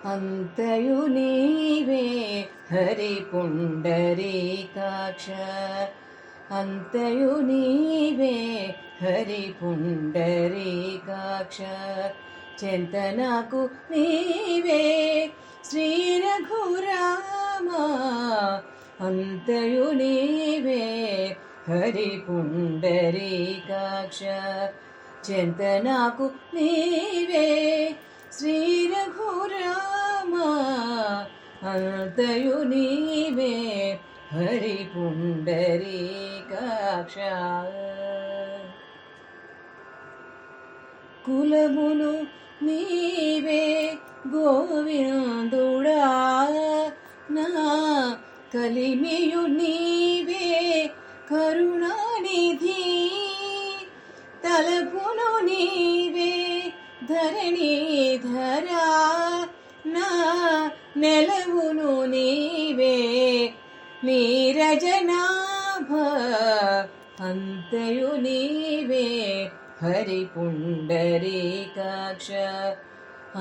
అంతయు నీవే హరి పుండరీకాక్ష అంతయు నీవే హరి పుండరీకాక్ష చింతనకు నీవే శ్రీ రఘురామ అంతయు నీవే హరి పుండరీకాక్ష చింతనకు నీవే శ్రీ రఘురామ అంతయు నీవే హరి పుండరీకాక్ష కులములు నీవే గోవిందుడా నా కలిమియు నీవే కరుణానిధి తలపును నీవే ధరణీధరా నా నెలవును నీవే నీరజనాభ అంతయు నీవే హరి పుండరీకాక్ష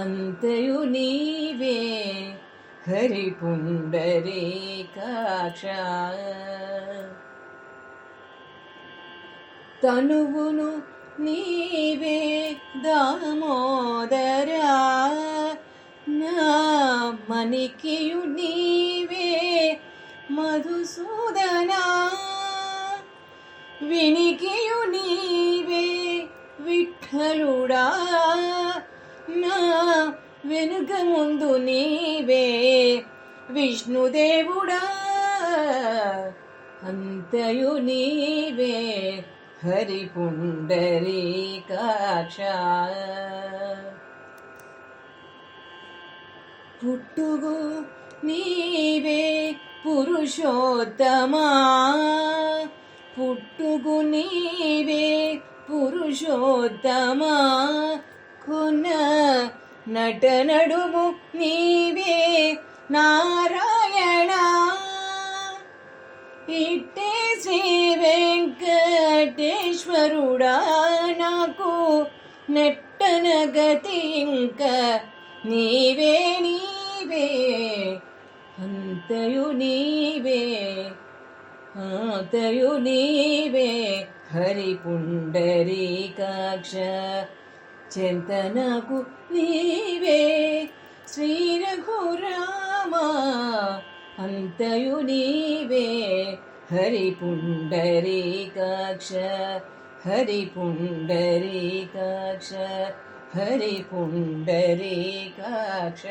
అంతయు నీవే హరి పుండరీకాక్ష తనువును నీవే దామోదరా నా మణికియు నీవే మధుసూదనా వినికియు నీవే విఠలుడా నా వెనుక ముందు నీవే విష్ణుదేవుడా అంతయు నీవే హరి పుండరీకాక్ష పుట్టుగు నీవే పురుషోత్తమా పుట్టుగు నీవే పురుషోత్తమా కొన నటనడుము నీవే నారాయణ ఇట్టే శ్రీ వెంకటేశ్వరుడా నాకు నెట్టన గతి ఇంక నీవే నీవే అంతయు నీవే అంతయు నీవే హరి పుండరీకాక్ష చింతనకు నీవే శ్రీ రఘురామ అంతయు నీవే హరి పుండరీకాక్ష హరి పుండరీకాక్ష హరి పుండరీకాక్ష